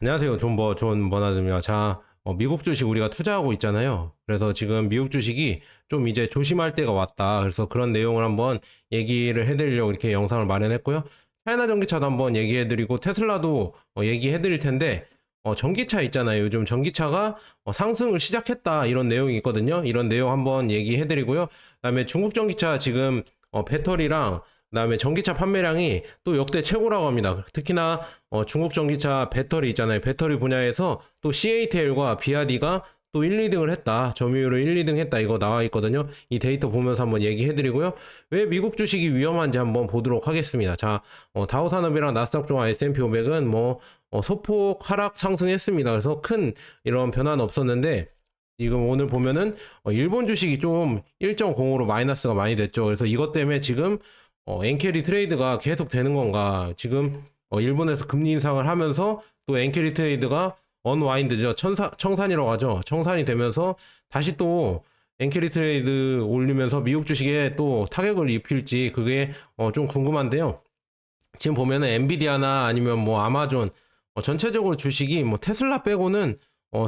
안녕하세요. 존 버나드입니다. 자, 미국 주식 우리가 투자하고 있잖아요. 그래서 지금 미국 주식이 좀 이제 조심할 때가 왔다. 그래서 그런 내용을 한번 얘기를 해드리려고 이렇게 영상을 마련했고요. 차이나 전기차도 한번 얘기해드리고 테슬라도 얘기해드릴 텐데, 전기차 있잖아요. 요즘 전기차가 상승을 시작했다. 이런 내용이 있거든요. 이런 내용 한번 얘기해드리고요. 그다음에 중국 전기차 지금 배터리랑 그다음에 전기차 판매량이 또 역대 최고라고 합니다. 특히나 중국 전기차 배터리 있잖아요. 배터리 분야에서 또 CATL과 비아디가 또 1, 2등을 했다. 점유율을 1, 2등 했다. 이거 나와 있거든요. 이 데이터 보면서 한번 얘기해 드리고요. 왜 미국 주식이 위험한지 한번 보도록 하겠습니다. 자, 다우산업이랑 나스닥 종합 S&P 500은 소폭 하락 상승했습니다. 그래서 큰 이런 변화는 없었는데 지금 오늘 보면은 일본 주식이 좀 1.05로 마이너스가 많이 됐죠. 그래서 이것 때문에 지금 엔캐리 트레이드가 계속 되는 건가? 지금 일본에서 금리 인상을 하면서 또 엔캐리 트레이드가 언와인드죠. 청산이라고 하죠. 청산이 되면서 다시 또 엔캐리 트레이드 올리면서 미국 주식에 또 타격을 입힐지 그게 좀 궁금한데요. 지금 보면은 엔비디아나 아니면 뭐 아마존 전체적으로 주식이 뭐 테슬라 빼고는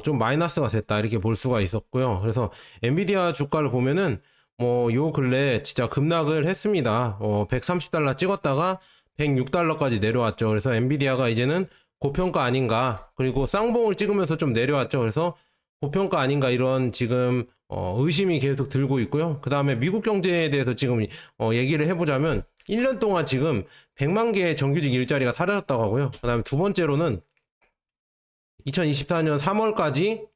좀 마이너스가 됐다 이렇게 볼 수가 있었고요. 그래서 엔비디아 주가를 보면은 요 근래 진짜 급락을 했습니다. 130달러 찍었다가 106달러까지 내려왔죠. 그래서 엔비디아가 이제는 고평가 아닌가. 그리고 쌍봉을 찍으면서 좀 내려왔죠. 그래서 고평가 아닌가 이런 지금 의심이 계속 들고 있고요. 그 다음에 미국 경제에 대해서 지금 얘기를 해보자면 1년 동안 지금 100만 개의 정규직 일자리가 사라졌다고 하고요. 그 다음에 두 번째로는 2024년 3월까지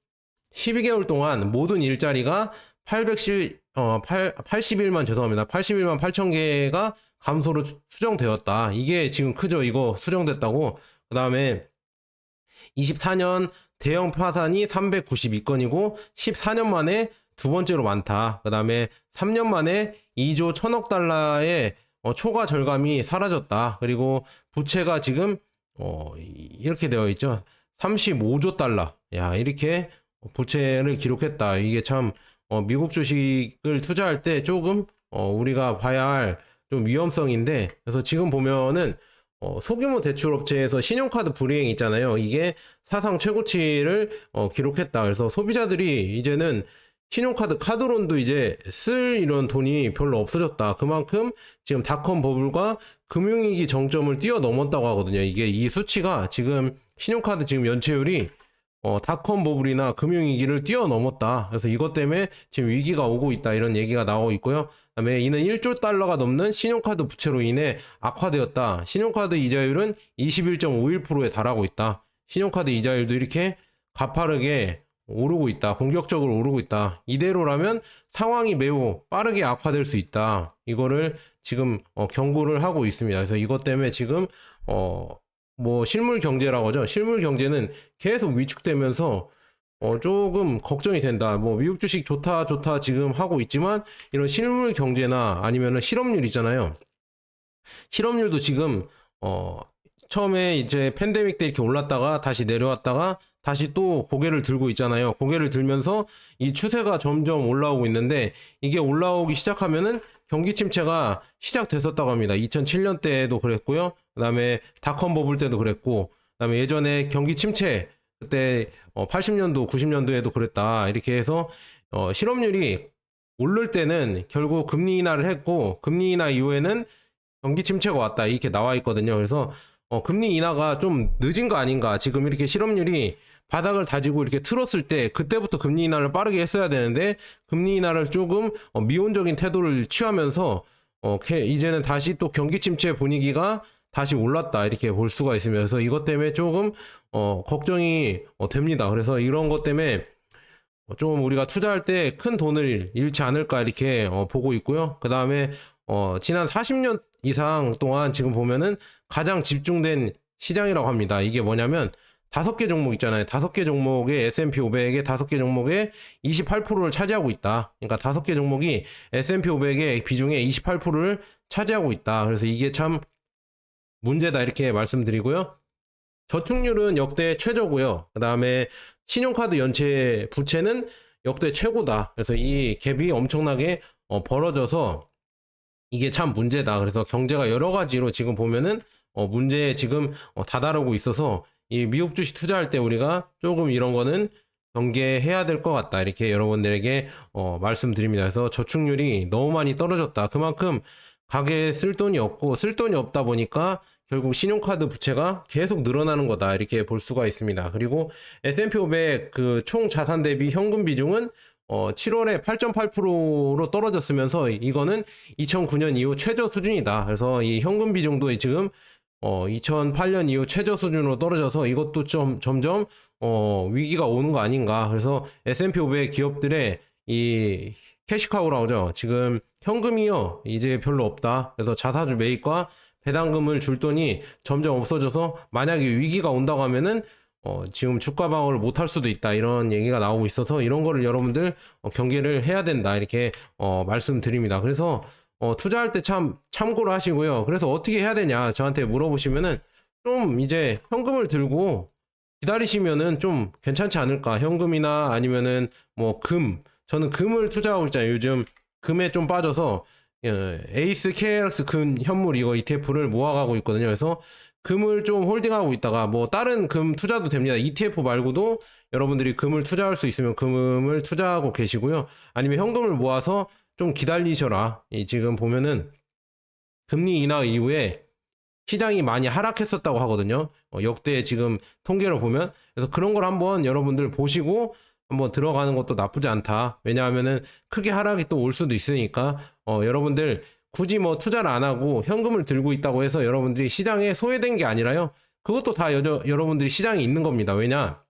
12개월 동안 모든 일자리가 81만 죄송합니다. 81만 8천 개가 감소로 수정되었다. 이게 지금 크죠. 이거 수정됐다고. 그 다음에 24년 대형 파산이 392건이고 14년 만에 두 번째로 많다. 그 다음에 3년 만에 2조 1천억 달러의 초과 절감이 사라졌다. 그리고 부채가 지금 이렇게 되어 있죠. 35조 달러. 야, 이렇게 부채를 기록했다. 이게 참 미국 주식을 투자할 때 조금 우리가 봐야 할 좀 위험성인데, 그래서 지금 보면은 소규모 대출업체에서 신용카드 불이행 있잖아요. 이게 사상 최고치를 기록했다. 그래서 소비자들이 이제는 신용카드 카드론도 이제 쓸 이런 돈이 별로 없어졌다. 그만큼 지금 닷컴 버블과 금융위기 정점을 뛰어넘었다고 하거든요. 이게 이 수치가 지금 신용카드 지금 연체율이 닷컴 버블이나 금융위기를 뛰어넘었다. 그래서 이것 때문에 지금 위기가 오고 있다. 이런 얘기가 나오고 있고요. 그다음에 이는 1조 달러가 넘는 신용카드 부채로 인해 악화되었다. 신용카드 이자율은 21.51%에 달하고 있다. 신용카드 이자율도 이렇게 가파르게 오르고 있다. 공격적으로 오르고 있다. 이대로라면 상황이 매우 빠르게 악화될 수 있다. 이거를 지금 경고를 하고 있습니다. 그래서 이것 때문에 지금 실물 경제라고 하죠. 실물 경제는 계속 위축되면서 조금 걱정이 된다. 미국 주식 좋다 지금 하고 있지만 이런 실물 경제나 아니면은 실업률 있잖아요. 실업률도 지금 처음에 이제 팬데믹 때 이렇게 올랐다가 다시 내려왔다가 다시 또 고개를 들고 있잖아요. 고개를 들면서 이 추세가 점점 올라오고 있는데 이게 올라오기 시작하면은 경기 침체가 시작됐었다고 합니다. 2007년 때도 그랬고요. 그다음에 닷컴 버블 때도 그랬고, 그다음에 예전에 경기 침체 그때 80년도, 90년도에도 그랬다. 이렇게 해서 실업률이 오를 때는 결국 금리 인하를 했고 금리 인하 이후에는 경기 침체가 왔다. 이렇게 나와 있거든요. 그래서 금리 인하가 좀 늦은 거 아닌가. 지금 이렇게 실업률이 바닥을 다지고 이렇게 틀었을 때 그때부터 금리 인하를 빠르게 했어야 되는데 금리 인하를 조금 미온적인 태도를 취하면서 이제는 다시 또 경기 침체 분위기가 다시 올랐다 이렇게 볼 수가 있습니다. 그래서 이것 때문에 조금 걱정이 됩니다. 그래서 이런 것 때문에 좀 우리가 투자할 때 큰 돈을 잃지 않을까 이렇게 보고 있고요. 그 다음에 지난 40년 이상 동안 지금 보면은 가장 집중된 시장이라고 합니다. 이게 뭐냐면 5개 종목 있잖아요. 5개 종목의 S&P 500의 5개 종목의 28%를 차지하고 있다. 그러니까 5개 종목이 S&P 500의 비중의 28%를 차지하고 있다. 그래서 이게 참 문제다 이렇게 말씀드리고요. 저축률은 역대 최저고요. 그 다음에 신용카드 연체 부채는 역대 최고다. 그래서 이 갭이 엄청나게 벌어져서 이게 참 문제다. 그래서 경제가 여러 가지로 지금 보면은 문제에 지금 다다르고 있어서 이 미국 주식 투자할 때 우리가 조금 이런 거는 경계해야 될 것 같다. 이렇게 여러분들에게 말씀드립니다. 그래서 저축률이 너무 많이 떨어졌다. 그만큼 가게에 쓸 돈이 없고 쓸 돈이 없다 보니까 결국 신용카드 부채가 계속 늘어나는 거다. 이렇게 볼 수가 있습니다. 그리고 S&P 500 그 총 자산 대비 현금 비중은 7월에 8.8%로 떨어졌으면서 이거는 2009년 이후 최저 수준이다. 그래서 이 현금 비중도 지금 2008년 이후 최저 수준으로 떨어져서 이것도 좀 점점 위기가 오는 거 아닌가. 그래서 S&P 500 기업들의 이 캐시카우라고 하죠. 지금 현금이요 이제 별로 없다. 그래서 자사주 매입과 배당금을 줄 돈이 점점 없어져서 만약에 위기가 온다고 하면은 지금 주가 방어를 못 할 수도 있다. 이런 얘기가 나오고 있어서 이런 거를 여러분들 경계를 해야 된다. 이렇게 말씀드립니다. 그래서 투자할 때 참고를 하시고요. 그래서 어떻게 해야 되냐 저한테 물어보시면은 좀 이제 현금을 들고 기다리시면은 좀 괜찮지 않을까. 현금이나 아니면은 뭐 저는 금을 투자하고 있잖아요. 요즘 금에 좀 빠져서 에이스 KLX 금 현물 이거 ETF를 모아가고 있거든요. 그래서 금을 좀 홀딩하고 있다가 뭐 다른 금 투자도 됩니다. ETF 말고도 여러분들이 금을 투자할 수 있으면 금을 투자하고 계시고요. 아니면 현금을 모아서 좀 기다리셔라. 지금 보면은 금리 인하 이후에 시장이 많이 하락했었다고 하거든요. 역대 지금 통계를 보면. 그래서 그런 걸 한번 여러분들 보시고 한번 들어가는 것도 나쁘지 않다. 왜냐하면은 크게 하락이 또 올 수도 있으니까 여러분들 굳이 뭐 투자를 안 하고 현금을 들고 있다고 해서 여러분들이 시장에 소외된 게 아니라요. 그것도 다 여러분들이 시장에 있는 겁니다. 왜냐?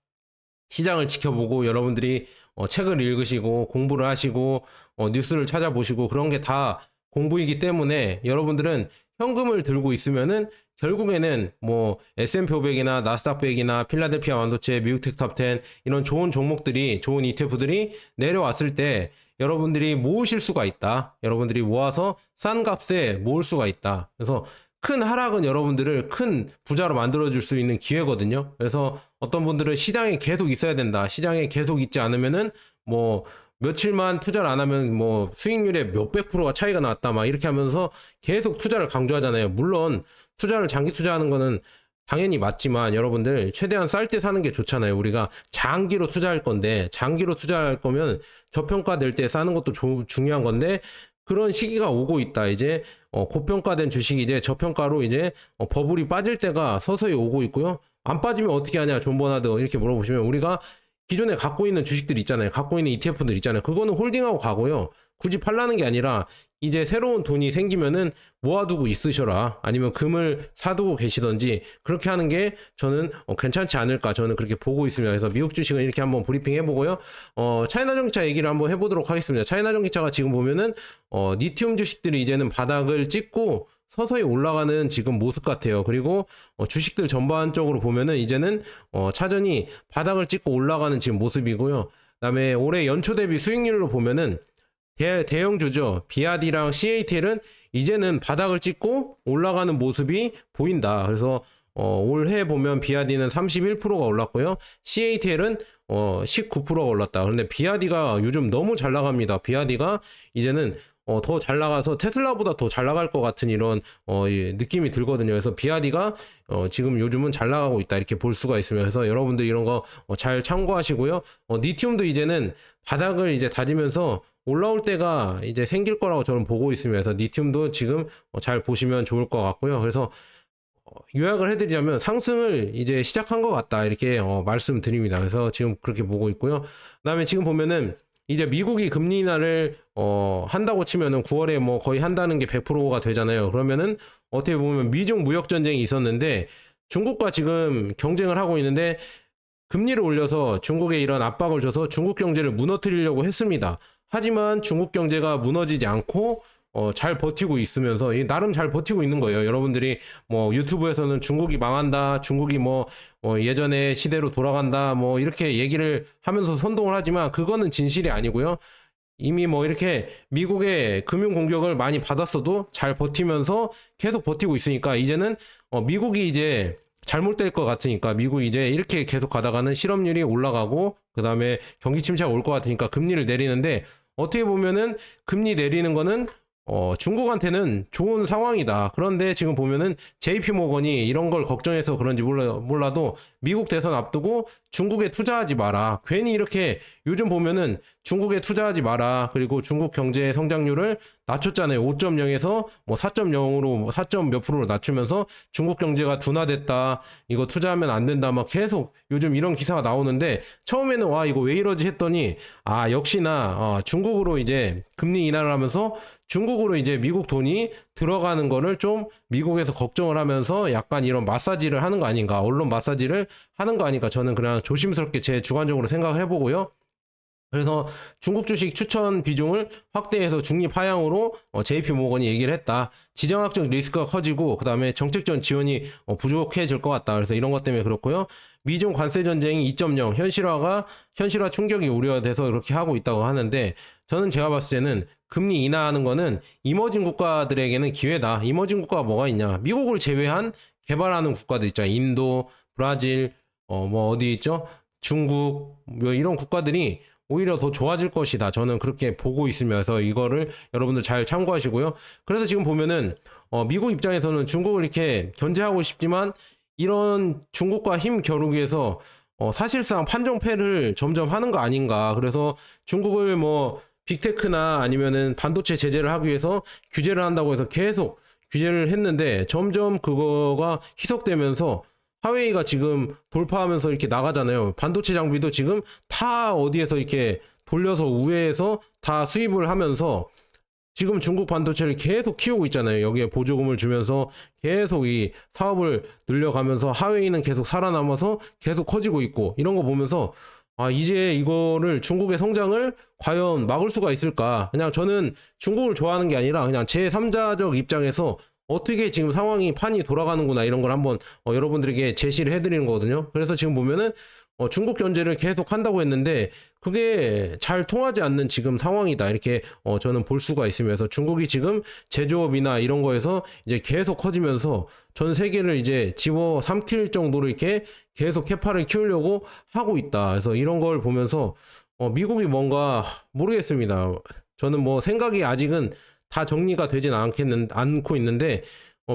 시장을 지켜보고 여러분들이 책을 읽으시고 공부를 하시고 뉴스를 찾아보시고 그런 게 다 공부이기 때문에 여러분들은 현금을 들고 있으면은 결국에는 뭐 S&P 500이나 나스닥 100이나 필라델피아 반도체, 미국 텍탑 10 이런 좋은 종목들이 좋은 ETF들이 내려왔을 때 여러분들이 모으실 수가 있다. 여러분들이 모아서 싼 값에 모을 수가 있다. 그래서 큰 하락은 여러분들을 큰 부자로 만들어줄 수 있는 기회거든요. 그래서 어떤 분들은 시장에 계속 있어야 된다. 시장에 계속 있지 않으면은 뭐 며칠만 투자를 안 하면 뭐 수익률에 몇백 프로가 차이가 났다. 막 이렇게 하면서 계속 투자를 강조하잖아요. 물론 투자를 장기 투자하는 거는 당연히 맞지만 여러분들 최대한 쌀 때 사는 게 좋잖아요. 우리가 장기로 투자할 건데 장기로 투자할 거면 저평가될 때 사는 것도 중요한 건데 그런 시기가 오고 있다. 이제 고평가된 주식이 이제 저평가로 이제 버블이 빠질 때가 서서히 오고 있고요. 안 빠지면 어떻게 하냐 존 버나드 이렇게 물어보시면 우리가 기존에 갖고 있는 주식들 있잖아요. 갖고 있는 ETF들 있잖아요. 그거는 홀딩하고 가고요. 굳이 팔라는 게 아니라 이제 새로운 돈이 생기면은 모아두고 있으셔라. 아니면 금을 사두고 계시던지 그렇게 하는 게 저는 괜찮지 않을까. 저는 그렇게 보고 있습니다. 그래서 미국 주식은 이렇게 한번 브리핑 해보고요. 차이나 전기차 얘기를 한번 해보도록 하겠습니다. 차이나 전기차가 지금 보면은 리튬 주식들이 이제는 바닥을 찍고 서서히 올라가는 지금 모습 같아요. 그리고 주식들 전반적으로 보면은 이제는 차전이 바닥을 찍고 올라가는 지금 모습이고요. 그다음에 올해 연초 대비 수익률로 보면은 대형주죠. 비아디랑 CATL은 이제는 바닥을 찍고 올라가는 모습이 보인다. 그래서 올해 보면 비아디는 31%가 올랐고요. CATL은 19%가 올랐다. 그런데 비아디가 요즘 너무 잘 나갑니다. 비아디가 이제는 더 잘 나가서 테슬라보다 더 잘 나갈 것 같은 이런 느낌이 들거든요. 그래서 비아디가 지금 요즘은 잘 나가고 있다 이렇게 볼 수가 있습니다. 그래서 여러분들 이런 거 잘 참고하시고요. 리튬도 이제는 바닥을 이제 다지면서 올라올 때가 이제 생길 거라고 저는 보고 있습니다. 그래서 리튬도 지금 잘 보시면 좋을 것 같고요. 그래서 요약을 해드리자면 상승을 이제 시작한 것 같다 이렇게 말씀드립니다. 그래서 지금 그렇게 보고 있고요. 그다음에 지금 보면은 이제 미국이 금리 인하를 한다고 치면은 9월에 뭐 거의 한다는 게 100%가 되잖아요. 그러면은 어떻게 보면 미중 무역 전쟁이 있었는데 중국과 지금 경쟁을 하고 있는데 금리를 올려서 중국에 이런 압박을 줘서 중국 경제를 무너뜨리려고 했습니다. 하지만 중국 경제가 무너지지 않고 잘 버티고 있으면서 나름 잘 버티고 있는 거예요. 여러분들이 뭐 유튜브에서는 중국이 망한다, 중국이 뭐 예전의 시대로 돌아간다, 뭐 이렇게 얘기를 하면서 선동을 하지만 그거는 진실이 아니고요. 이미 뭐 이렇게 미국의 금융 공격을 많이 받았어도 잘 버티면서 계속 버티고 있으니까 이제는 미국이 이제 잘못될 것 같으니까 미국이 이제 이렇게 계속 가다가는 실업률이 올라가고 그 다음에 경기 침체가 올 것 같으니까 금리를 내리는데 어떻게 보면은 금리 내리는 거는 중국한테는 좋은 상황이다. 그런데 지금 보면은 JP 모건이 이런 걸 걱정해서 그런지 몰라도 미국 대선 앞두고 중국에 투자하지 마라. 괜히 이렇게 요즘 보면은 중국에 투자하지 마라. 그리고 중국 경제 성장률을 낮췄잖아요. 5.0에서 뭐 4.0으로 뭐 4점 몇 프로로 낮추면서 중국 경제가 둔화됐다. 이거 투자하면 안 된다. 막 계속 요즘 이런 기사가 나오는데 처음에는 와 이거 왜 이러지 했더니 아 역시나 중국으로 이제 금리 인하를 하면서 중국으로 이제 미국 돈이 들어가는 거를 좀 미국에서 걱정을 하면서 약간 이런 마사지를 하는 거 아닌가, 언론 마사지를 하는 거 아닌가, 저는 그냥 조심스럽게 제 주관적으로 생각을 해보고요. 그래서 중국 주식 추천 비중을 확대해서 중립 하향으로 JP 모건이 얘기를 했다. 지정학적 리스크가 커지고 그다음에 정책적 지원이 부족해질 것 같다. 그래서 이런 것 때문에 그렇고요. 미중 관세 전쟁이 2.0 현실화 충격이 우려돼서 그렇게 하고 있다고 하는데 저는 제가 봤을 때는 금리 인하하는 거는 이머징 국가들에게는 기회다. 이머징 국가가 뭐가 있냐? 미국을 제외한 개발하는 국가들 있잖아요. 인도, 브라질, 뭐 어디 있죠? 중국, 뭐 이런 국가들이 오히려 더 좋아질 것이다. 저는 그렇게 보고 있으면서 이거를 여러분들 잘 참고하시고요. 그래서 지금 보면은 미국 입장에서는 중국을 이렇게 견제하고 싶지만 이런 중국과 힘 겨루기에서 사실상 판정패를 점점 하는 거 아닌가. 그래서 중국을 뭐 빅테크나 아니면은 반도체 제재를 하기 위해서 규제를 한다고 해서 계속 규제를 했는데 점점 그거가 희석되면서 화웨이가 지금 돌파하면서 이렇게 나가잖아요. 반도체 장비도 지금 다 어디에서 이렇게 돌려서 우회해서 다 수입을 하면서 지금 중국 반도체를 계속 키우고 있잖아요. 여기에 보조금을 주면서 계속 이 사업을 늘려가면서 화웨이는 계속 살아남아서 계속 커지고 있고 이런 거 보면서 아 이제 이거를 중국의 성장을 과연 막을 수가 있을까? 그냥 저는 중국을 좋아하는 게 아니라 그냥 제3자적 입장에서 어떻게 지금 상황이 판이 돌아가는구나 이런 걸 한번 여러분들에게 제시를 해드리는 거거든요. 그래서 지금 보면은 중국 견제를 계속 한다고 했는데 그게 잘 통하지 않는 지금 상황이다 이렇게 저는 볼 수가 있으면서 중국이 지금 제조업이나 이런 거에서 이제 계속 커지면서 전 세계를 이제 집어 삼킬 정도로 이렇게 계속 캐파를 키우려고 하고 있다. 그래서 이런 걸 보면서 미국이 뭔가 모르겠습니다. 저는 뭐 생각이 아직은 다 정리가 되진 않고 있는데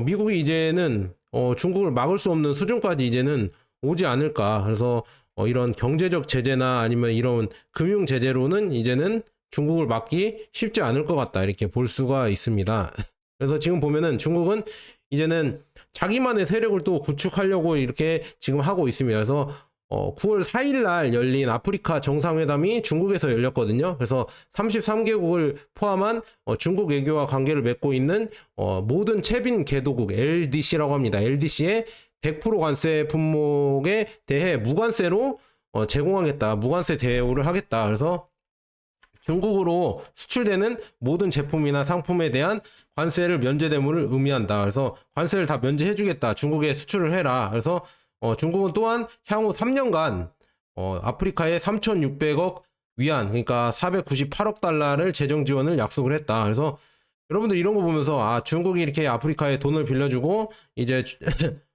미국이 이제는 중국을 막을 수 없는 수준까지 이제는 오지 않을까. 그래서 이런 경제적 제재나 아니면 이런 금융 제재로는 이제는 중국을 막기 쉽지 않을 것 같다 이렇게 볼 수가 있습니다. 그래서 지금 보면은 중국은 이제는 자기만의 세력을 또 구축하려고 이렇게 지금 하고 있습니다. 그래서 9월 4일 날 열린 아프리카 정상회담이 중국에서 열렸거든요. 그래서 33개국을 포함한 중국 외교와 관계를 맺고 있는 모든 채빈 개도국 LDC라고 합니다. LDC의 100% 관세 품목에 대해 무관세로 제공하겠다. 무관세 대우를 하겠다. 그래서 중국으로 수출되는 모든 제품이나 상품에 대한 관세를 면제됨을 의미한다. 그래서 관세를 다 면제해주겠다. 중국에 수출을 해라. 그래서 중국은 또한 향후 3년간 아프리카에 3,600억 위안, 그러니까 498억 달러를 재정 지원을 약속을 했다. 그래서 여러분들 이런 거 보면서 아 중국이 이렇게 아프리카에 돈을 빌려주고 이제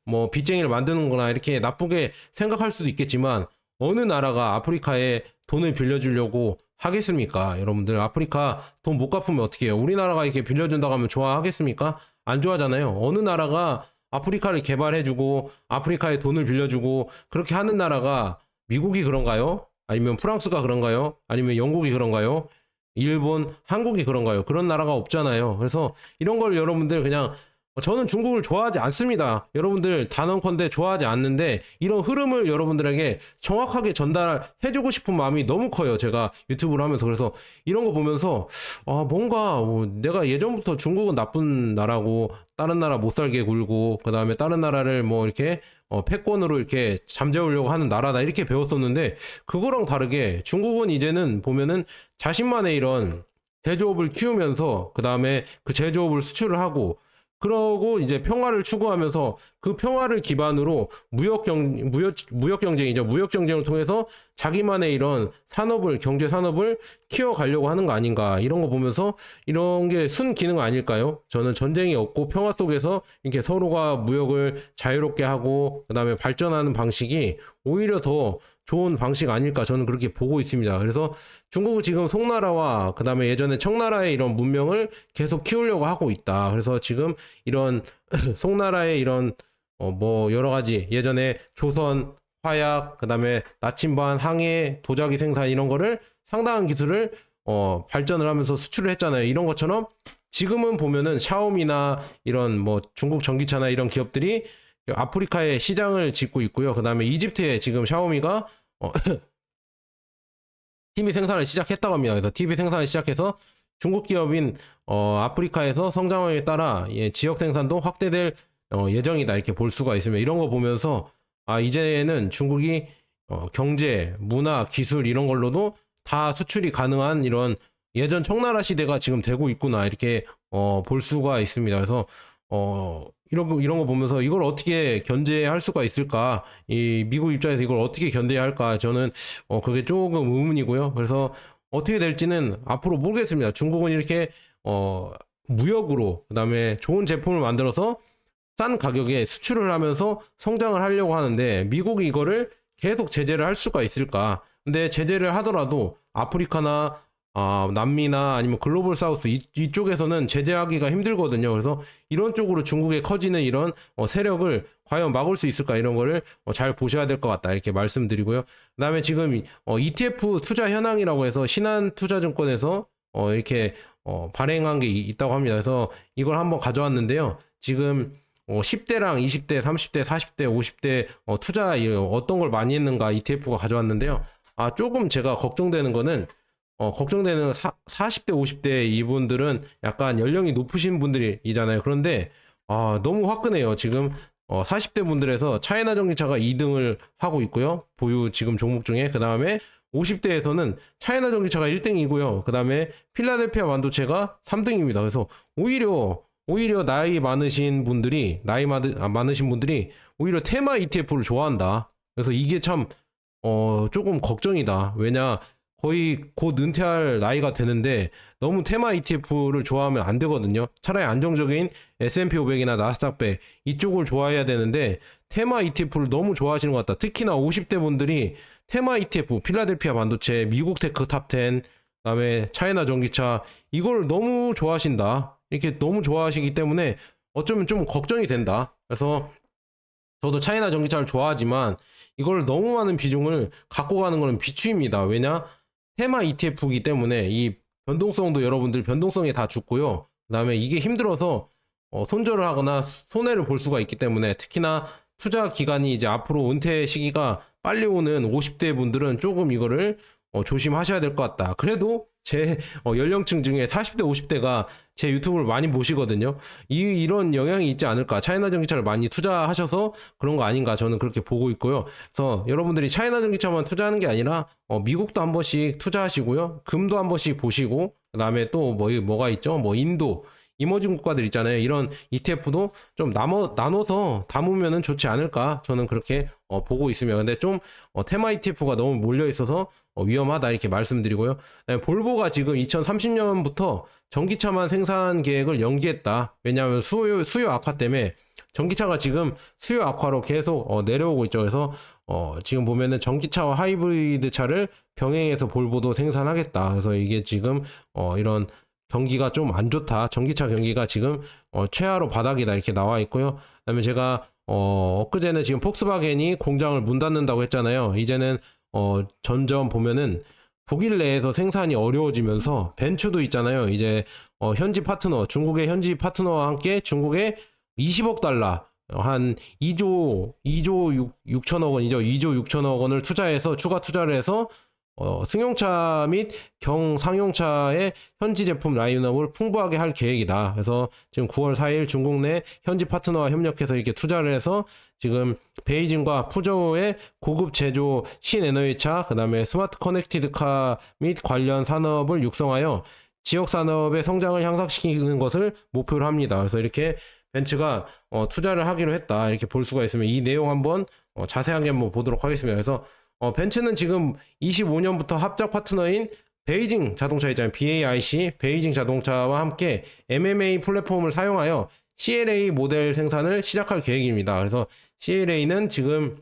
뭐 빚쟁이를 만드는구나 이렇게 나쁘게 생각할 수도 있겠지만 어느 나라가 아프리카에 돈을 빌려주려고 하겠습니까? 여러분들 아프리카 돈 못 갚으면 어떻게 해요? 우리나라가 이렇게 빌려준다고 하면 좋아하겠습니까? 안 좋아하잖아요. 어느 나라가 아프리카를 개발해주고 아프리카에 돈을 빌려주고 그렇게 하는 나라가 미국이 그런가요? 아니면 프랑스가 그런가요? 아니면 영국이 그런가요? 일본, 한국이 그런가요? 그런 나라가 없잖아요. 그래서 이런 걸 여러분들 그냥 저는 중국을 좋아하지 않습니다. 여러분들 단언컨대 좋아하지 않는데 이런 흐름을 여러분들에게 정확하게 전달해주고 싶은 마음이 너무 커요. 제가 유튜브를 하면서. 그래서 이런 거 보면서 뭔가 내가 예전부터 중국은 나쁜 나라고 다른 나라 못 살게 굴고 그 다음에 다른 나라를 뭐 이렇게 패권으로 이렇게 잠재우려고 하는 나라다 이렇게 배웠었는데 그거랑 다르게 중국은 이제는 보면은 자신만의 이런 제조업을 키우면서 그 다음에 그 제조업을 수출을 하고 그러고 이제 평화를 추구하면서 그 평화를 기반으로 무역 경쟁이죠. 무역 경쟁을 통해서 자기만의 이런 산업을 경제 산업을 키워가려고 하는 거 아닌가 이런 거 보면서 이런 게 순기능 아닐까요? 저는 전쟁이 없고 평화 속에서 이렇게 서로가 무역을 자유롭게 하고 그다음에 발전하는 방식이 오히려 더 좋은 방식 아닐까 저는 그렇게 보고 있습니다. 그래서 중국은 지금 송나라와 그다음에 예전에 청나라의 이런 문명을 계속 키우려고 하고 있다. 그래서 지금 이런 송나라의 이런 뭐 여러 가지 예전에 조선 화약 그다음에 나침반 항해 도자기 생산 이런 거를 상당한 기술을 발전을 하면서 수출을 했잖아요. 이런 것처럼 지금은 보면은 샤오미나 이런 뭐 중국 전기차나 이런 기업들이 아프리카에 시장을 짓고 있고요. 그다음에 이집트에 지금 샤오미가 TV 생산을 시작했다고 합니다. 그래서 TV 생산을 시작해서 중국 기업인 아프리카에서 성장에 따라 지역 생산도 확대될 예정이다 이렇게 볼 수가 있으면 이런 거 보면서 이제는 중국이 경제, 문화, 기술 이런 걸로도 다 수출이 가능한 이런 예전 청나라 시대가 지금 되고 있구나 이렇게 볼 수가 있습니다. 그래서 이런 거 보면서 이걸 어떻게 견제할 수가 있을까? 이 미국 입장에서 이걸 어떻게 견뎌야 할까? 저는 그게 조금 의문이고요. 그래서 어떻게 될지는 앞으로 모르겠습니다. 중국은 이렇게 무역으로 그다음에 좋은 제품을 만들어서 싼 가격에 수출을 하면서 성장을 하려고 하는데 미국이 이거를 계속 제재를 할 수가 있을까? 근데 제재를 하더라도 아프리카나 남미나 아니면 글로벌 사우스 이쪽에서는 제재하기가 힘들거든요. 그래서 이런 쪽으로 중국의 커지는 이런 세력을 과연 막을 수 있을까 이런 거를 잘 보셔야 될 것 같다 이렇게 말씀드리고요. 그다음에 지금 ETF 투자 현황이라고 해서 신한투자증권에서 이렇게 발행한 게 있다고 합니다. 그래서 이걸 한번 가져왔는데요. 지금 10대랑 20대, 30대, 40대, 50대 투자 어떤 걸 많이 했는가 ETF가 가져왔는데요. 조금 제가 걱정되는 거는 걱정되는 40대, 50대 이분들은 약간 연령이 높으신 분들이잖아요. 그런데 너무 화끈해요. 지금 40대 분들에서 차이나 전기차가 2등을 하고 있고요. 보유 지금 종목 중에. 그 다음에 50대에서는 차이나 전기차가 1등이고요. 그 다음에 필라델피아 반도체가 3등입니다. 그래서 오히려 나이 많으신 분들이 오히려 테마 ETF를 좋아한다. 그래서 이게 참 조금 걱정이다. 왜냐 거의 곧 은퇴할 나이가 되는데 너무 테마 ETF를 좋아하면 안 되거든요. 차라리 안정적인 S&P 500이나 나스닥 100 이쪽을 좋아해야 되는데 테마 ETF를 너무 좋아하시는 것 같다. 특히나 50대 분들이 테마 ETF, 필라델피아 반도체, 미국 테크 탑10, 그다음에 차이나 전기차 이걸 너무 좋아하신다. 이렇게 너무 좋아하시기 때문에 어쩌면 좀 걱정이 된다. 그래서 저도 차이나 전기차를 좋아하지만 이걸 너무 많은 비중을 갖고 가는 것은 비추입니다. 왜냐? 테마 ETF이기 때문에 이 변동성도 여러분들 변동성이 다 죽고요. 그 다음에 이게 힘들어서 손절을 하거나 손해를 볼 수가 있기 때문에 특히나 투자 기간이 이제 앞으로 은퇴 시기가 빨리 오는 50대 분들은 조금 이거를 조심하셔야 될 것 같다. 그래도 제 연령층 중에 40대, 50대가 제 유튜브를 많이 보시거든요. 이런 영향이 있지 않을까. 차이나 전기차를 많이 투자하셔서 그런 거 아닌가 저는 그렇게 보고 있고요. 그래서 여러분들이 차이나 전기차만 투자하는 게 아니라 미국도 한 번씩 투자하시고요. 금도 한 번씩 보시고 그다음에 또 뭐가 있죠? 뭐 인도 이머징 국가들 있잖아요. 이런 ETF도 좀 나눠서 담으면은 좋지 않을까. 저는 그렇게 보고 있습니다. 근데 좀 테마 ETF가 너무 몰려 있어서 위험하다 이렇게 말씀드리고요. 볼보가 지금 2030년부터 전기차만 생산 계획을 연기했다. 왜냐하면 수요 악화 때문에 전기차가 지금 수요 악화로 계속 내려오고 있죠. 그래서 지금 보면은 전기차와 하이브리드 차를 병행해서 볼보도 생산하겠다. 그래서 이게 지금 이런 경기가 좀 안 좋다. 전기차 경기가 지금 최하로 바닥이다 이렇게 나와 있고요. 그다음에 제가 엊그제는 지금 폭스바겐이 공장을 문 닫는다고 했잖아요. 이제는 점점 보면은 독일 내에서 생산이 어려워지면서 벤츠도 있잖아요. 이제 현지 파트너, 중국의 현지 파트너와 함께 중국에 20억 달러, 한 2조 6천억 원이죠. 2조 6천억 원을 투자해서 추가 투자를 해서 승용차 및 경상용차의 현지 제품 라인업을 풍부하게 할 계획이다. 그래서 지금 9월 4일 중국 내 현지 파트너와 협력해서 이렇게 투자를 해서 지금 베이징과 푸저우의 고급 제조 신에너지차, 그 다음에 스마트 커넥티드 카 및 관련 산업을 육성하여 지역 산업의 성장을 향상시키는 것을 목표로 합니다. 그래서 이렇게 벤츠가 투자를 하기로 했다. 이렇게 볼 수가 있으면 이 내용 한번 자세하게 한번 보도록 하겠습니다. 그래서 벤츠는 지금 25년부터 합작 파트너인 베이징 자동차 있잖아요. BAIC, 베이징 자동차와 함께 MMA 플랫폼을 사용하여 CLA 모델 생산을 시작할 계획입니다. 그래서 CLA는 지금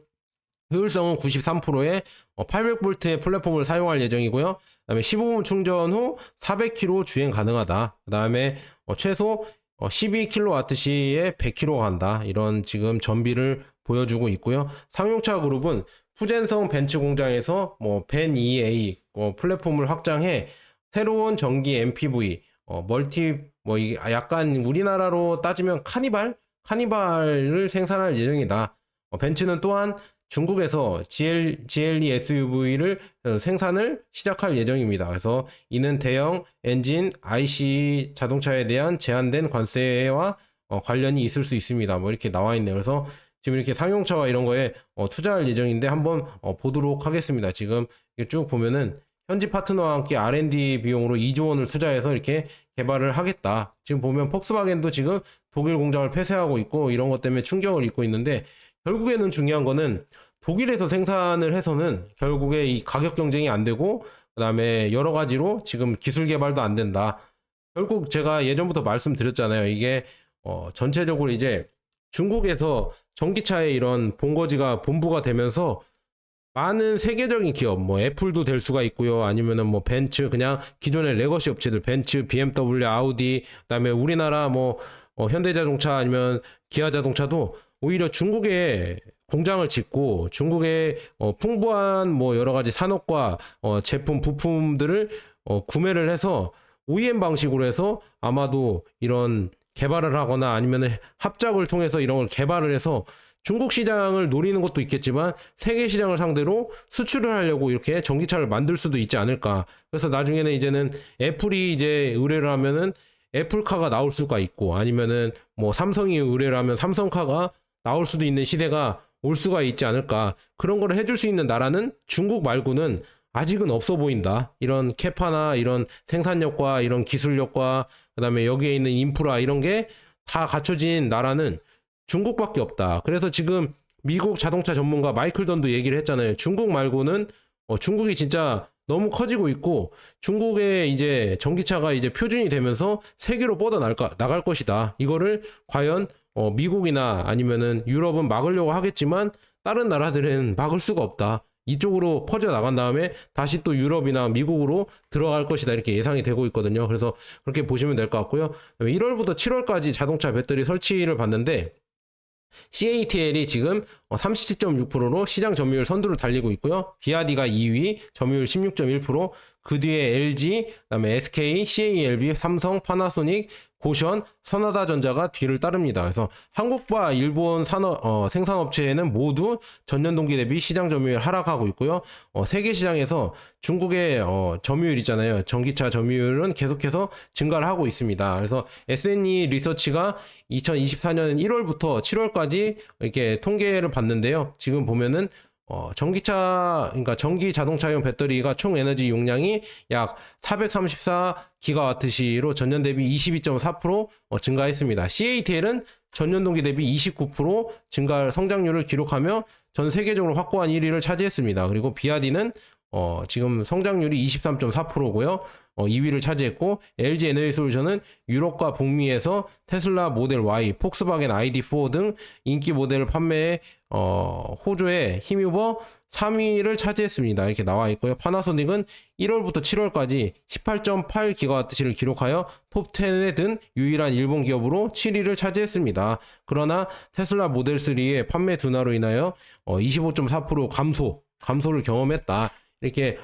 효율성은 93%의 800V의 플랫폼을 사용할 예정이고요. 그다음에 15분 충전 후 400km 주행 가능하다. 그다음에 최소 12kWh에 100km 간다. 이런 지금 전비를 보여주고 있고요. 상용차 그룹은 푸젠성 벤츠 공장에서 벤 EA 플랫폼을 확장해 새로운 전기 MPV 멀티 이게 약간 우리나라로 따지면 카니발을 생산할 예정이다. 벤츠는 또한 중국에서 GLE SUV를 생산을 시작할 예정입니다. 그래서 이는 대형 엔진 ICE 자동차에 대한 제한된 관세와 관련이 있을 수 있습니다. 이렇게 나와 있네요. 그래서 지금 이렇게 상용차와 이런 거에 투자할 예정인데 한번 보도록 하겠습니다. 지금 쭉 보면은 현지 파트너와 함께 R&D 비용으로 2조 원을 투자해서 이렇게 개발을 하겠다. 지금 보면 폭스바겐도 지금 독일 공장을 폐쇄하고 있고 이런 것 때문에 충격을 입고 있는데 결국에는 중요한 거는 독일에서 생산을 해서는 결국에 이 가격 경쟁이 안 되고 그다음에 여러 가지로 지금 기술 개발도 안 된다. 결국 제가 예전부터 말씀드렸잖아요. 이게 전체적으로 이제 중국에서 전기차의 이런 본부가 되면서 많은 세계적인 기업, 애플도 될 수가 있고요. 아니면은 벤츠, 그냥 기존의 레거시 업체들, 벤츠, BMW, 아우디, 그다음에 우리나라 현대자동차 아니면 기아자동차도 오히려 중국에 공장을 짓고 중국의 풍부한 여러 가지 산업과 제품, 부품들을 구매를 해서 OEM 방식으로 해서 아마도 이런 개발을 하거나 아니면 합작을 통해서 이런 걸 개발을 해서 중국 시장을 노리는 것도 있겠지만 세계 시장을 상대로 수출을 하려고 이렇게 전기차를 만들 수도 있지 않을까. 그래서 나중에는 이제는 애플이 이제 의뢰를 하면은 애플카가 나올 수가 있고 아니면은 삼성이 의뢰를 하면 삼성카가 나올 수도 있는 시대가 올 수가 있지 않을까. 그런 거를 해줄 수 있는 나라는 중국 말고는 아직은 없어 보인다. 이런 캐파나 이런 생산력과 이런 기술력과 그다음에 여기에 있는 인프라 이런 게 다 갖춰진 나라는 중국밖에 없다. 그래서 지금 미국 자동차 전문가 마이클 던도 얘기를 했잖아요. 중국 말고는 중국이 진짜 너무 커지고 있고 중국의 이제 전기차가 이제 표준이 되면서 세계로 뻗어 나갈 것이다. 이거를 과연 미국이나 아니면은 유럽은 막으려고 하겠지만 다른 나라들은 막을 수가 없다. 이쪽으로 퍼져 나간 다음에 다시 또 유럽이나 미국으로 들어갈 것이다. 이렇게 예상이 되고 있거든요. 그래서 그렇게 보시면 될 것 같고요. 1월부터 7월까지 자동차 배터리 설치를 봤는데 CATL이 지금 37.6%로 시장 점유율 선두를 달리고 있고요. 비아디가 2위, 점유율 16.1%, 그 뒤에 LG, 그다음에 SK, CALB, 삼성, 파나소닉, 고션, 선하다전자가 뒤를 따릅니다. 그래서 한국과 일본 생산업체에는 모두 전년 동기 대비 시장 점유율 하락하고 있고요. 세계 시장에서 중국의 점유율 있잖아요. 전기차 점유율은 계속해서 증가를 하고 있습니다. 그래서 SNE 리서치가 2024년 1월부터 7월까지 이렇게 통계를 봤는데요. 지금 보면은 그러니까 전기 자동차용 배터리가 총 에너지 용량이 약 434기가와트시로 전년 대비 22.4% 증가했습니다. CATL은 전년 동기 대비 29% 성장률을 기록하며 전 세계적으로 확고한 1위를 차지했습니다. 그리고 비아디는 지금 성장률이 23.4%고요. 2위를 차지했고 LG 에너지솔루션은 유럽과 북미에서 테슬라 모델 Y, 폭스바겐 ID4 등 인기 모델을 판매해 호조에 힘입어 3위를 차지했습니다. 이렇게 나와 있고요. 파나소닉은 1월부터 7월까지 18.8기가와트시를 기록하여 톱10에 든 유일한 일본 기업으로 7위를 차지했습니다. 그러나 테슬라 모델 3의 판매 둔화로 인하여 25.4% 감소를 경험했다. 이렇게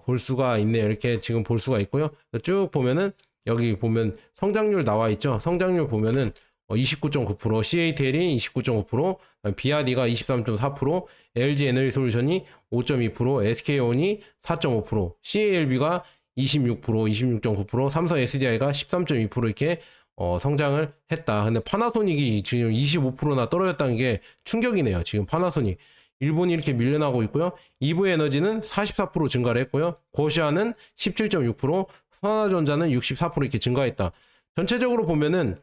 볼 수가 있네요. 이렇게 지금 볼 수가 있고요. 쭉 보면은 여기 보면 성장률 나와 있죠. 성장률 보면은 29.9%, CATL이 29.9%, 비아디가 23.4%, LG 에너지솔루션이 5.2%, SK온이 4.5%, CALB가 26%, 26.9%, 삼성 SDI가 13.2% 이렇게 성장을 했다. 근데 파나소닉이 지금 25%나 떨어졌다는 게 충격이네요. 지금 파나소닉. 일본이 이렇게 밀려나고 있고요. EV 에너지는 44% 증가를 했고요. 고시아는 17.6%, 선화전자는 64% 이렇게 증가했다. 전체적으로 보면은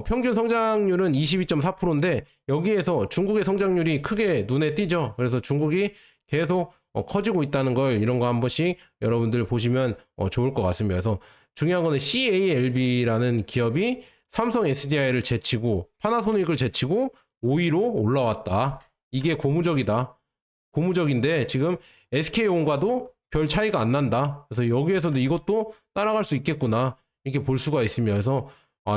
평균 성장률은 22.4%인데 여기에서 중국의 성장률이 크게 눈에 띄죠. 그래서 중국이 계속 커지고 있다는 걸 이런 거 한 번씩 여러분들 보시면 좋을 것 같습니다. 그래서 중요한 거는 CALB라는 기업이 삼성 SDI를 제치고 파나소닉을 제치고 5위로 올라왔다. 이게 고무적이다. 고무적인데 지금 SK온과도 별 차이가 안 난다. 그래서 여기에서도 이것도 따라갈 수 있겠구나 이렇게 볼 수가 있습니다. 그래서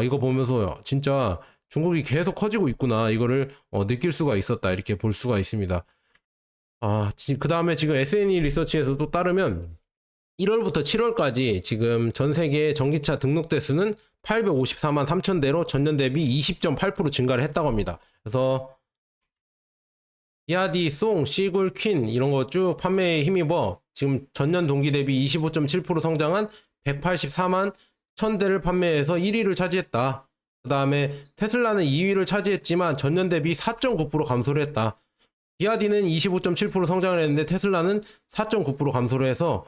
이거 보면서 진짜 중국이 계속 커지고 있구나 이거를 느낄 수가 있었다 이렇게 볼 수가 있습니다. 그 다음에 지금 SNE 리서치에서도 따르면 1월부터 7월까지 지금 전 세계 전기차 등록 대수는 854만 3천 대로 전년 대비 20.8% 증가를 했다고 합니다. 그래서 비아디, 송, 시굴, 퀸 이런 거 쭉 판매에 힘입어 지금 전년 동기 대비 25.7% 성장한 184만 1000대를 판매해서 1위를 차지했다. 그 다음에 테슬라는 2위를 차지했지만 전년 대비 4.9% 감소를 했다. 비아디는 25.7% 성장을 했는데 테슬라는 4.9% 감소를 해서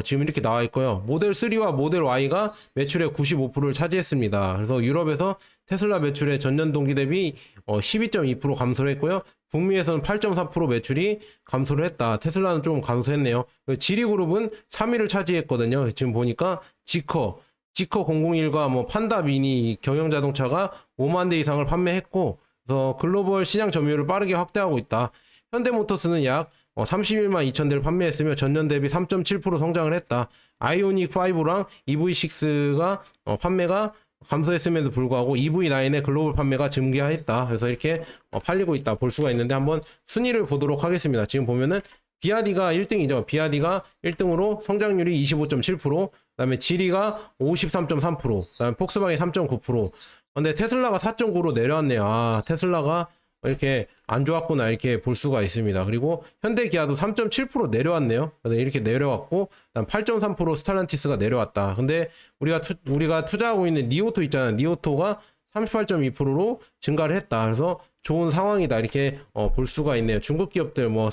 지금 이렇게 나와 있고요. 모델 3와 모델 Y가 매출의 95%를 차지했습니다. 그래서 유럽에서 테슬라 매출의 전년 동기 대비 12.2% 감소를 했고요. 북미에서는 8.4% 매출이 감소를 했다. 테슬라는 좀 감소했네요. 지리그룹은 3위를 차지했거든요. 지금 보니까 지커 001과 뭐 판다 미니 경영 자동차가 5만 대 이상을 판매했고, 그래서 글로벌 시장 점유율을 빠르게 확대하고 있다. 현대모터스는 약 31만 2천 대를 판매했으며 전년 대비 3.7% 성장을 했다. 아이오닉 5랑 EV6가 판매가 감소했음에도 불구하고 EV9의 글로벌 판매가 증가했다. 그래서 이렇게 팔리고 있다 볼 수가 있는데 한번 순위를 보도록 하겠습니다. 지금 보면은 비아디가 1등이죠. 비아디가 1등으로 성장률이 25.7%, 그다음에 지리가 53.3%, 그다음에 폭스바겐이 3.9%. 근데 테슬라가 4.9로 내려왔네요. 테슬라가 이렇게 안 좋았구나 이렇게 볼 수가 있습니다. 그리고 현대기아도 3.7% 내려왔네요. 이렇게 내려왔고, 그다음 8.3% 스탈란티스가 내려왔다. 근데 우리가 투자하고 있는 니오토 있잖아요. 니오토가 38.2%로 증가를 했다. 그래서 좋은 상황이다 이렇게 볼 수가 있네요. 중국 기업들 뭐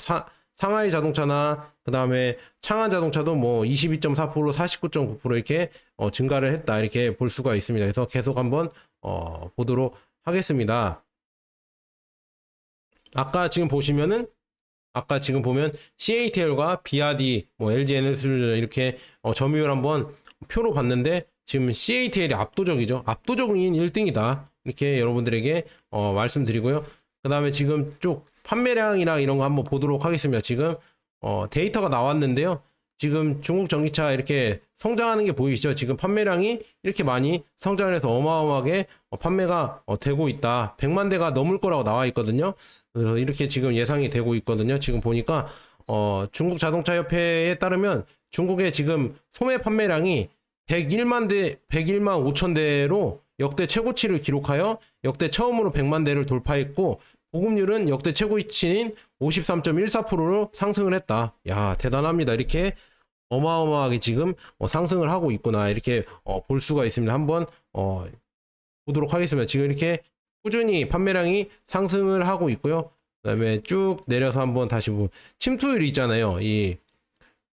상하이 자동차나 그다음에 창안 자동차도 뭐 22.4%, 49.9% 이렇게 증가를 했다 이렇게 볼 수가 있습니다. 그래서 계속 한번 보도록 하겠습니다. 아까 지금 보면 CATL과 비아디, 뭐 LG 에너지를 이렇게 점유율 한번 표로 봤는데 지금 CATL이 압도적이죠. 압도적인 1등이다. 이렇게 여러분들에게 말씀드리고요. 그 다음에 지금 쭉 판매량이랑 이런 거 한번 보도록 하겠습니다. 지금 데이터가 나왔는데요. 지금 중국 전기차 이렇게 성장하는 게 보이시죠? 지금 판매량이 이렇게 많이 성장을 해서 어마어마하게 판매가 되고 있다. 100만 대가 넘을 거라고 나와 있거든요. 그래서 이렇게 지금 예상이 되고 있거든요. 지금 보니까 중국 자동차 협회에 따르면 중국의 지금 소매 판매량이 101만 5천 대로 역대 최고치를 기록하여 역대 처음으로 100만 대를 돌파했고, 보급률은 역대 최고치인 53.14%로 상승을 했다. 야, 대단합니다. 이렇게 어마어마하게 지금 상승을 하고 있구나 이렇게 볼 수가 있습니다. 한번 보도록 하겠습니다. 지금 이렇게 꾸준히 판매량이 상승을 하고 있고요. 그다음에 쭉 내려서 한번 다시 침투율이 있잖아요. 이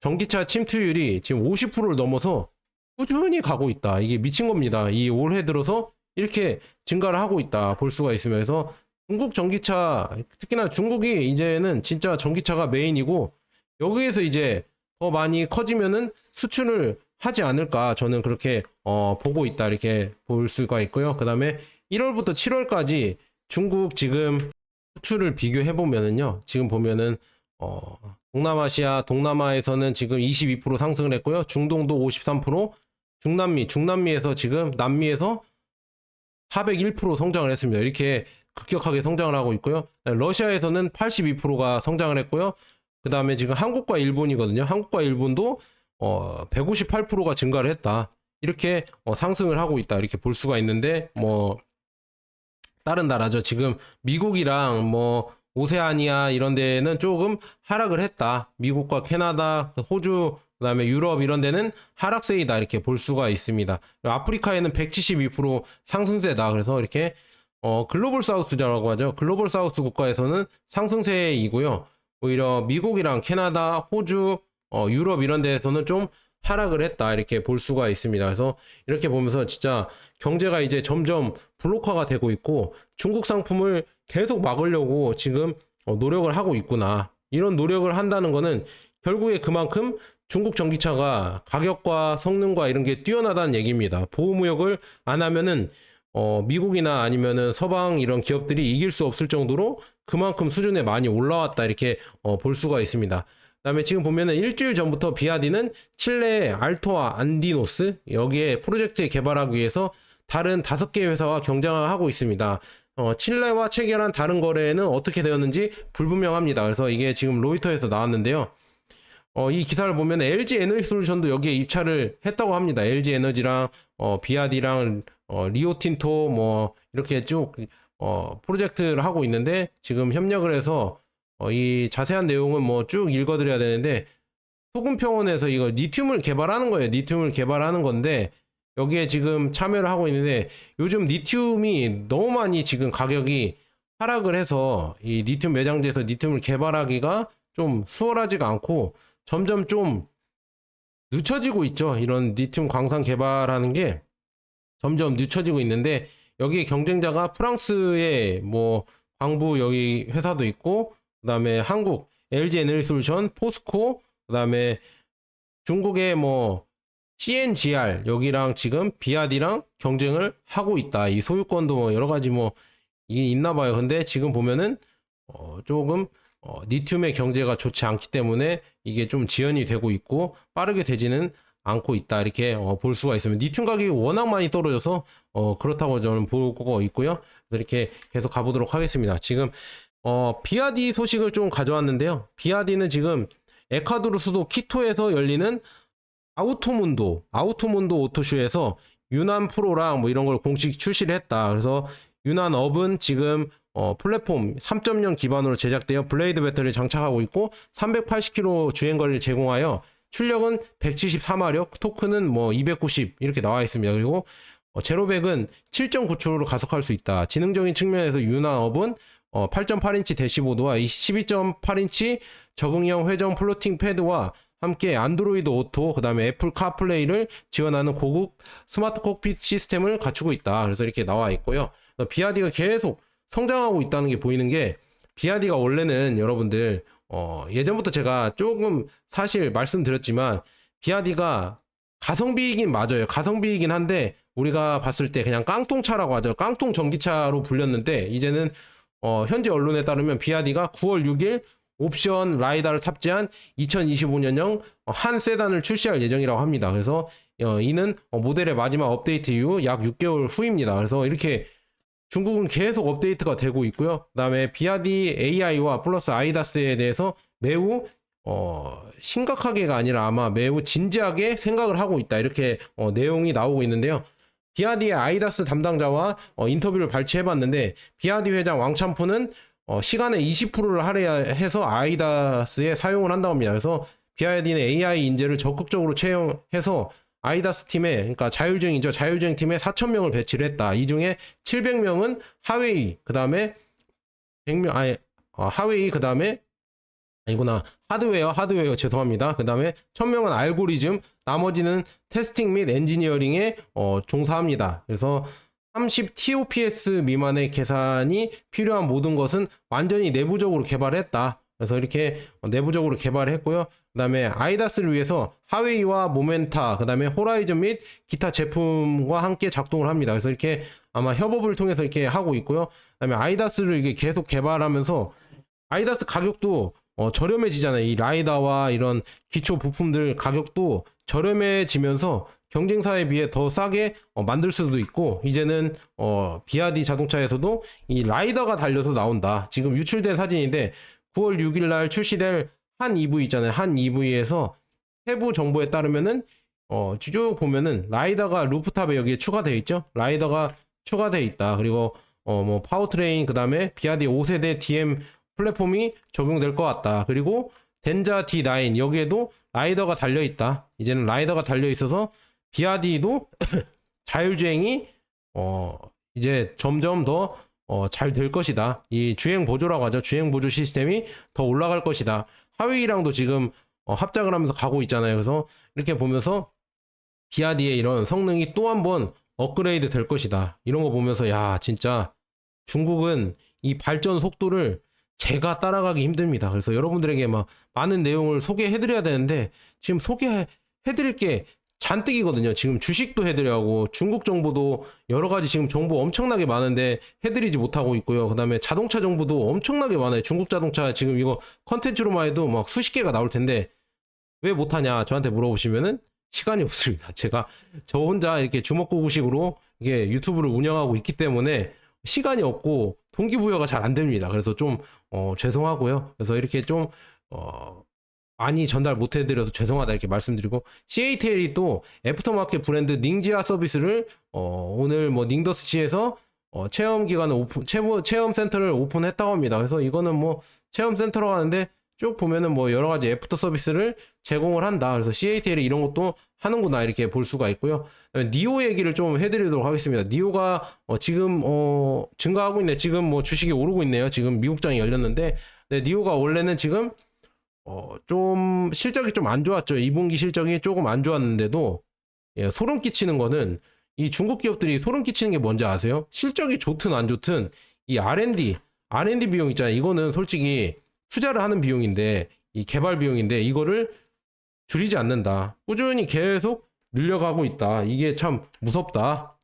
전기차 침투율이 지금 50%를 넘어서 꾸준히 가고 있다. 이게 미친 겁니다. 이 올해 들어서 이렇게 증가를 하고 있다 볼 수가 있으면서, 그래서 중국 전기차, 특히나 중국이 이제는 진짜 전기차가 메인이고, 여기에서 이제 더 많이 커지면은 수출을 하지 않을까 저는 그렇게 보고 있다 이렇게 볼 수가 있고요. 그 다음에 1월부터 7월까지 중국 지금 수출을 비교해 보면은요, 지금 보면은 동남아에서는 지금 22% 상승을 했고요. 중동도 53%, 중남미에서 지금 남미에서 401% 성장을 했습니다. 이렇게 급격하게 성장을 하고 있고요. 러시아에서는 82%가 성장을 했고요. 그 다음에 지금 한국과 일본이거든요. 한국과 일본도 158%가 증가를 했다. 이렇게 상승을 하고 있다. 이렇게 볼 수가 있는데, 뭐 다른 나라죠. 지금 미국이랑 뭐 오세아니아 이런 데는 조금 하락을 했다. 미국과 캐나다, 호주, 그 다음에 유럽 이런 데는 하락세이다 이렇게 볼 수가 있습니다. 아프리카에는 172% 상승세다. 그래서 이렇게 글로벌 사우스라고 하죠. 글로벌 사우스 국가에서는 상승세이고요. 오히려 미국이랑 캐나다, 호주, 유럽 이런 데에서는 좀 하락을 했다 이렇게 볼 수가 있습니다. 그래서 이렇게 보면서 진짜 경제가 이제 점점 블록화가 되고 있고, 중국 상품을 계속 막으려고 지금 노력을 하고 있구나. 이런 노력을 한다는 거는 결국에 그만큼 중국 전기차가 가격과 성능과 이런 게 뛰어나다는 얘기입니다. 보호무역을 안 하면은 미국이나 아니면은 서방 이런 기업들이 이길 수 없을 정도로 그만큼 수준에 많이 올라왔다 이렇게 볼 수가 있습니다. 그다음에 지금 보면은 일주일 전부터 비아디는 칠레의 알토와 안디노스 여기에 프로젝트 개발하기 위해서 다른 5개 회사와 경쟁을 하고 있습니다. 칠레와 체결한 다른 거래는 어떻게 되었는지 불분명합니다. 그래서 이게 지금 로이터에서 나왔는데요. 이 기사를 보면 LG 에너지 솔루션도 여기에 입찰을 했다고 합니다. LG 에너지랑 비아디랑 리오틴토 뭐 이렇게 쭉 프로젝트를 하고 있는데 지금 협력을 해서 이 자세한 내용은 뭐 쭉 읽어드려야 되는데 소금평원에서 이거 리튬을 개발하는 거예요. 리튬을 개발하는 건데 여기에 지금 참여를 하고 있는데 요즘 리튬이 너무 많이 지금 가격이 하락을 해서 이 리튬 매장지에서 리튬을 개발하기가 좀 수월하지가 않고 점점 좀 늦춰지고 있죠. 이런 리튬 광산 개발하는 게 점점 늦춰지고 있는데 여기 경쟁자가 프랑스의 뭐 광부 여기 회사도 있고 그다음에 한국 LG 에너지 솔루션, 포스코, 그다음에 중국의 뭐 CNGR 여기랑 지금 비아디랑 경쟁을 하고 있다. 이 소유권도 뭐 여러 가지 뭐 이게 있나 봐요. 근데 지금 보면은 조금 리튬의 경제가 좋지 않기 때문에 이게 좀 지연이 되고 있고 빠르게 되지는 않고 있다. 이렇게 볼 수가 있습니다. 리튬 가격이 워낙 많이 떨어져서 그렇다고 저는 보고 있고요. 이렇게 계속 가보도록 하겠습니다. 지금 비아디 소식을 좀 가져왔는데요. 비아디는 지금 에콰도르 수도 키토에서 열리는 아우토문도 오토쇼에서 유난 프로랑 뭐 이런 걸 공식 출시를 했다. 그래서 유난 업은 지금 플랫폼 3.0 기반으로 제작되어 블레이드 배터리를 장착하고 있고 380km 주행거리를 제공하여 출력은 174마력, 토크는 뭐 290 이렇게 나와 있습니다. 그리고 제로백은 7.9초로 가속할 수 있다. 지능적인 측면에서 유난업은 8.8인치 대시보드와 12.8인치 적응형 회전 플로팅 패드와 함께 안드로이드 오토, 그 다음에 애플 카플레이를 지원하는 고급 스마트 콕핏 시스템을 갖추고 있다. 그래서 이렇게 나와 있고요. 비아디가 계속 성장하고 있다는 게 보이는 게 비아디가 원래는 여러분들 예전부터 제가 조금 사실 말씀드렸지만 비아디가 가성비이긴 맞아요. 가성비이긴 한데 우리가 봤을 때 그냥 깡통차라고 하죠. 깡통 전기차로 불렸는데 이제는 현재 언론에 따르면 비아디가 9월 6일 옵션 라이다를 탑재한 2025년형 한 세단을 출시할 예정이라고 합니다. 그래서 이는 모델의 마지막 업데이트 이후 약 6개월 후입니다. 그래서 이렇게 중국은 계속 업데이트가 되고 있고요. 그 다음에 비아디 AI와 플러스 아이다스에 대해서 매우 심각하게가 아니라 아마 매우 진지하게 생각을 하고 있다. 이렇게 내용이 나오고 있는데요. 비아디의 아이다스 담당자와 인터뷰를 발췌해봤는데 비아디 회장 왕찬푸는 시간의 20%를 할애해서 아이다스에 사용을 한다고 합니다. 그래서 비아디는 AI 인재를 적극적으로 채용해서 아이다스 팀에, 그러니까 자율주행이죠. 자율주행 팀에 4,000명을 배치를 했다. 이 중에 700명은 하웨이, 그 다음에 100명, 하웨이, 그 다음에 하드웨어 죄송합니다. 그 다음에 1000명은 알고리즘, 나머지는 테스팅 및 엔지니어링에 종사합니다. 그래서 30 TOPS 미만의 계산이 필요한 모든 것은 완전히 내부적으로 개발했다. 그래서 이렇게 내부적으로 개발을 했고요. 그 다음에 아이다스를 위해서 하웨이와 모멘타, 그 다음에 호라이즌 및 기타 제품과 함께 작동을 합니다. 그래서 이렇게 아마 협업을 통해서 이렇게 하고 있고요. 그 다음에 아이다스를 이게 계속 개발하면서 아이다스 가격도 저렴해지잖아요. 이 라이다와 이런 기초 부품들 가격도 저렴해지면서 경쟁사에 비해 더 싸게 만들 수도 있고 이제는 비아디 자동차에서도 이 라이다가 달려서 나온다. 지금 유출된 사진인데 9월 6일 날 출시될 한 EV 있잖아요. 한 EV에서 세부 정보에 따르면은 쭉 보면은 라이다가 루프탑에 여기에 추가되어 있죠. 라이다가 추가되어 있다. 그리고 뭐 파워트레인 그다음에 비아디 5세대 DM 플랫폼이 적용될 것 같다. 그리고 덴자 D9 여기에도 라이더가 달려 있다. 이제는 라이더가 달려 있어서 비아디도 자율주행이 이제 점점 더 잘 될 것이다. 이 주행 보조라고 하죠. 주행 보조 시스템이 더 올라갈 것이다. 하웨이랑도 지금 합작을 하면서 가고 있잖아요. 그래서 이렇게 보면서 비아디의 이런 성능이 또 한 번 업그레이드 될 것이다. 이런 거 보면서 야 진짜 중국은 이 발전 속도를 제가 따라가기 힘듭니다. 그래서 여러분들에게 막 많은 내용을 소개해드려야 되는데 지금 소개해드릴 게 잔뜩이거든요. 지금 주식도 해드려고 중국 정보도 여러 가지 지금 정보 엄청나게 많은데 해드리지 못하고 있고요. 그다음에 자동차 정보도 엄청나게 많아요. 중국 자동차 지금 이거 컨텐츠로만 해도 막 수십 개가 나올 텐데 왜 못하냐 저한테 물어보시면은 시간이 없습니다. 제가 저 혼자 이렇게 주먹구구식으로 이게 유튜브를 운영하고 있기 때문에 시간이 없고 동기부여가 잘 안 됩니다. 그래서 좀 죄송하고요. 그래서 이렇게 좀 많이 전달 못 해드려서 죄송하다 이렇게 말씀드리고, CATL이 또 애프터마켓 브랜드 닝지아 서비스를 오늘 뭐 닝더스시에서 체험 기간을 체험 센터를 오픈했다고 합니다. 그래서 이거는 뭐 체험 센터로 가는데 쭉 보면은 뭐 여러 가지 애프터 서비스를 제공을 한다. 그래서 CATL이 이런 것도 하는구나 이렇게 볼 수가 있고요. 니오 얘기를 좀 해드리도록 하겠습니다. 니오가 지금 증가하고 있네. 지금 뭐 주식이 오르고 있네요. 지금 미국장이 열렸는데, 네, 니오가 원래는 지금 좀 실적이 좀 안 좋았죠. 2분기 실적이 조금 안 좋았는데도, 예, 소름 끼치는 거는 이 중국 기업들이 소름 끼치는 게 뭔지 아세요? 실적이 좋든 안 좋든 이 R&D 비용 있잖아요. 이거는 솔직히 투자를 하는 비용인데, 이 개발 비용인데 이거를 줄이지 않는다. 꾸준히 계속 늘려가고 있다. 이게 참 무섭다.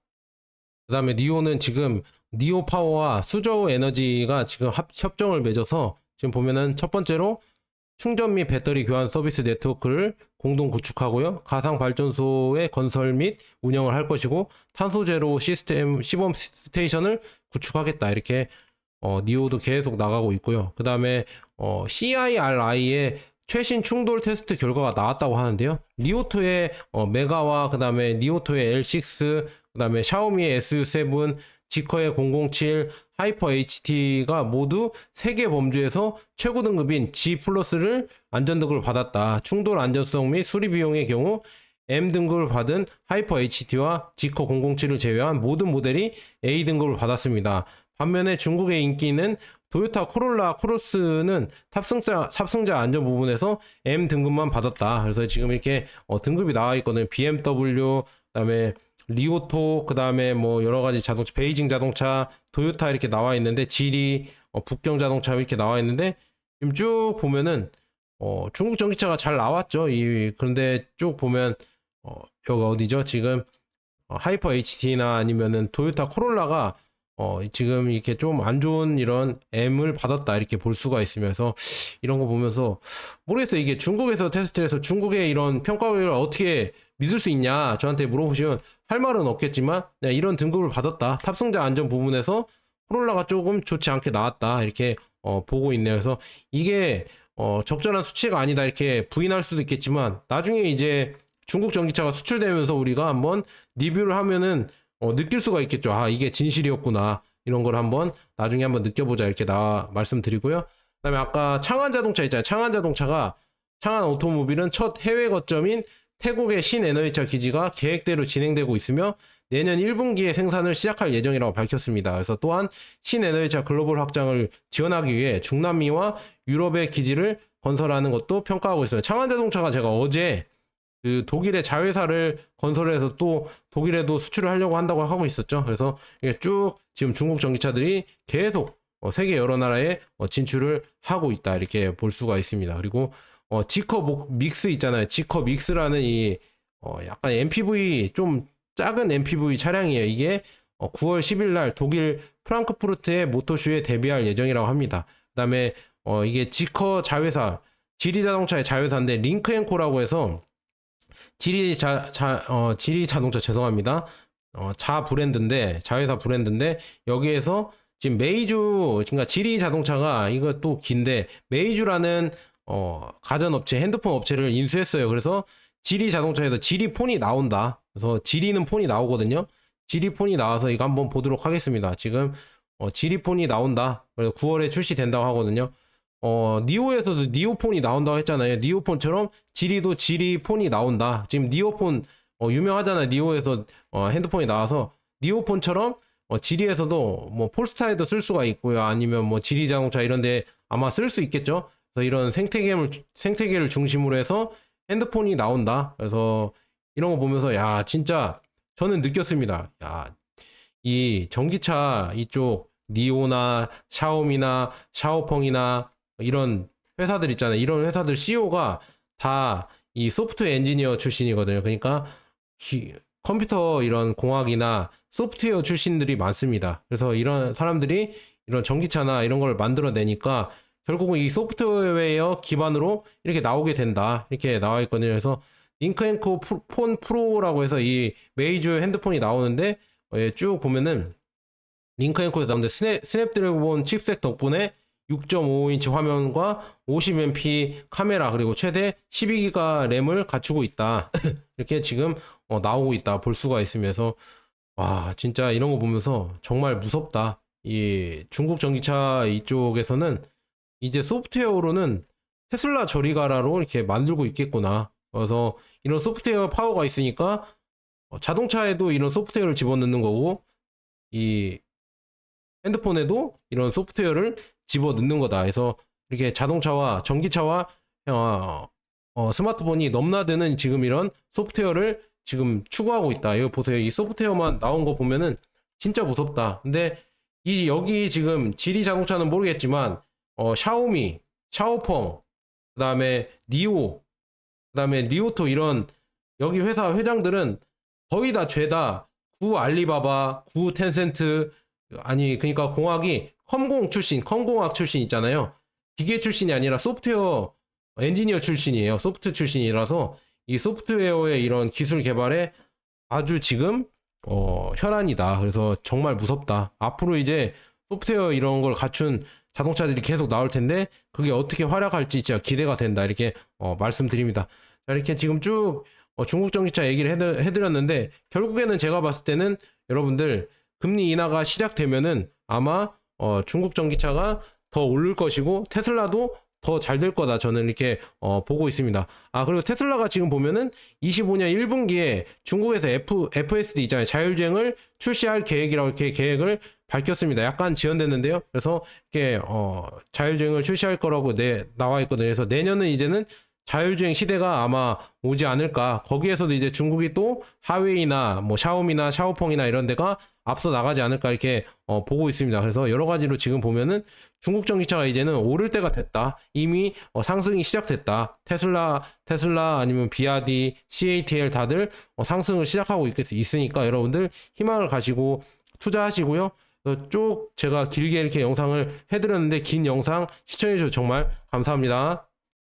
그 다음에 니오는 지금 니오 파워와 수저우 에너지가 지금 협정을 맺어서 지금 보면은 첫 번째로 충전 및 배터리 교환 서비스 네트워크를 공동 구축하고요. 가상 발전소의 건설 및 운영을 할 것이고, 탄소 제로 시스템 시범 스테이션을 구축하겠다. 이렇게 니오도 계속 나가고 있고요. 그 다음에 CIRI의 최신 충돌 테스트 결과가 나왔다고 하는데요. 리오토의 메가와 그 다음에 리오토의 L6, 그 다음에 샤오미의 SU7, 지커의 007, 하이퍼 HT가 모두 세계 범주에서 최고 등급인 G 플러스를 안전등급을 받았다. 충돌 안전성 및 수리 비용의 경우 M 등급을 받은 하이퍼 HT와 지커 007을 제외한 모든 모델이 A 등급을 받았습니다. 반면에 중국의 인기는 도요타 코롤라 크로스는 탑승자 안전 부분에서 M 등급만 받았다. 그래서 지금 이렇게 등급이 나와 있거든요. BMW, 그다음에 리오토, 그다음에 뭐 여러 가지 자동차, 베이징 자동차, 도요타 이렇게 나와 있는데, 지리, 북경 자동차 이렇게 나와 있는데, 지금 쭉 보면은 중국 전기차가 잘 나왔죠. 그런데 쭉 보면 여기 어디죠? 지금 하이퍼 HT나 아니면은 도요타 코롤라가 지금 이렇게 좀 안 좋은 이런 M을 받았다 이렇게 볼 수가 있으면서, 이런 거 보면서 모르겠어요. 이게 중국에서 테스트해서 중국의 이런 평가를 어떻게 믿을 수 있냐 저한테 물어보시면 할 말은 없겠지만, 그냥 이런 등급을 받았다. 탑승자 안전 부분에서 코롤라가 조금 좋지 않게 나왔다 이렇게 보고 있네요. 그래서 이게 적절한 수치가 아니다 이렇게 부인할 수도 있겠지만, 나중에 이제 중국 전기차가 수출되면서 우리가 한번 리뷰를 하면은 느낄 수가 있겠죠. 아, 이게 진실이었구나. 이런 걸 한번 나중에 한번 느껴보자 이렇게 말씀드리고요. 그다음에 아까 창안 자동차 있잖아요. 창안 오토모빌은 첫 해외 거점인 태국의 신에너지차 기지가 계획대로 진행되고 있으며 내년 1분기에 생산을 시작할 예정이라고 밝혔습니다. 그래서 또한 신에너지차 글로벌 확장을 지원하기 위해 중남미와 유럽의 기지를 건설하는 것도 평가하고 있어요. 창안 자동차가 제가 어제 그 독일의 자회사를 건설해서 또 독일에도 수출을 하려고 한다고 하고 있었죠. 그래서 이게 쭉 지금 중국 전기차들이 계속 세계 여러 나라에 진출을 하고 있다 이렇게 볼 수가 있습니다. 그리고 지커 믹스 있잖아요. 지커 믹스라는 이 약간 MPV, 좀 작은 MPV 차량이에요. 이게 9월 10일 날 독일 프랑크푸르트의 모터쇼에 데뷔할 예정이라고 합니다. 그다음에 이게 지커 자회사, 지리 자동차의 자회사인데 링크앤코라고 해서 지리 자동차 죄송합니다. 자회사 브랜드인데, 여기에서 지금 메이주, 그러니까 지리 자동차가 이거 또 긴데 메이주라는 가전업체, 핸드폰 업체를 인수했어요. 그래서 지리 자동차에서 지리 폰이 나온다. 그래서 지리는 폰이 나오거든요. 지리 폰이 나와서 이거 한번 보도록 하겠습니다. 지금 지리 폰이 나온다. 그래서 9월에 출시된다고 하거든요. 니오에서도 니오폰이 나온다고 했잖아요. 니오폰처럼 지리도 지리폰이 나온다. 지금 니오폰 유명하잖아요. 니오에서 핸드폰이 나와서 니오폰처럼 지리에서도 뭐 폴스타에도 쓸 수가 있고요. 아니면 뭐 지리 자동차 이런데 아마 쓸 수 있겠죠. 그래서 이런 생태계를 중심으로 해서 핸드폰이 나온다. 그래서 이런 거 보면서 야, 진짜 저는 느꼈습니다. 야, 이 전기차 이쪽 니오나 샤오미나 샤오펑이나 이런 회사들 있잖아요. 이런 회사들 CEO가 다 이 소프트웨어 엔지니어 출신이거든요. 그러니까 컴퓨터 이런 공학이나 소프트웨어 출신들이 많습니다. 그래서 이런 사람들이 이런 전기차나 이런 걸 만들어내니까 결국은 이 소프트웨어 기반으로 이렇게 나오게 된다. 이렇게 나와 있거든요. 그래서 링크앤코 폰 프로라고 해서 이 메이저 핸드폰이 나오는데 쭉 보면은 링크앤코에서 나오는데 스냅드래곤 칩셋 덕분에 6.5인치 화면과 50MP 카메라 그리고 최대 12기가 램을 갖추고 있다. 이렇게 지금 나오고 있다 볼 수가 있으면서 와 진짜 이런 거 보면서 정말 무섭다. 이 중국 전기차 이쪽에서는 이제 소프트웨어로는 테슬라 저리 가라로 이렇게 만들고 있겠구나. 그래서 이런 소프트웨어 파워가 있으니까 자동차에도 이런 소프트웨어를 집어넣는 거고 이 핸드폰에도 이런 소프트웨어를 집어넣는 거다. 그래서 이렇게 자동차와 전기차와 스마트폰이 넘나드는 지금 이런 소프트웨어를 지금 추구하고 있다. 이거 보세요. 이 소프트웨어만 나온 거 보면은 진짜 무섭다. 근데 이 여기 지금 지리 자동차는 모르겠지만 샤오미, 샤오펑, 그다음에 니오, 그다음에 리오토 이런 여기 회사 회장들은 거의 다 죄다 구 알리바바, 구 텐센트 아니 그러니까 공학이 컴공학 출신 있잖아요. 기계 출신이 아니라 소프트웨어 엔지니어 출신이에요. 소프트 출신이라서 이 소프트웨어의 이런 기술 개발에 아주 지금 혈안이다. 그래서 정말 무섭다. 앞으로 이제 소프트웨어 이런 걸 갖춘 자동차들이 계속 나올 텐데 그게 어떻게 활약할지 진짜 기대가 된다. 이렇게 말씀드립니다. 자, 이렇게 지금 쭉 중국 전기차 얘기를 해드렸는데 결국에는 제가 봤을 때는 여러분들 금리 인하가 시작되면은 아마 중국 전기차가 더 오를 것이고 테슬라도 더 잘 될 거다. 저는 이렇게 보고 있습니다. 아 그리고 테슬라가 지금 보면은 25년 1분기에 중국에서 FSD 있잖아요. 자율주행을 출시할 계획이라고 이렇게 계획을 밝혔습니다. 약간 지연됐는데요. 그래서 이렇게 자율주행을 출시할 거라고 나와 있거든요. 그래서 내년은 이제는 자율주행 시대가 아마 오지 않을까. 거기에서도 이제 중국이 또 하웨이나 뭐 샤오미나 샤오펑이나 이런 데가 앞서 나가지 않을까 이렇게 보고 있습니다. 그래서 여러 가지로 지금 보면은 중국 전기차가 이제는 오를 때가 됐다. 이미 상승이 시작됐다. 테슬라 아니면 비아디, CATL 다들 상승을 시작하고 있으니까 여러분들 희망을 가지고 투자하시고요. 쭉 제가 길게 이렇게 영상을 해드렸는데 긴 영상 시청해주셔서 정말 감사합니다.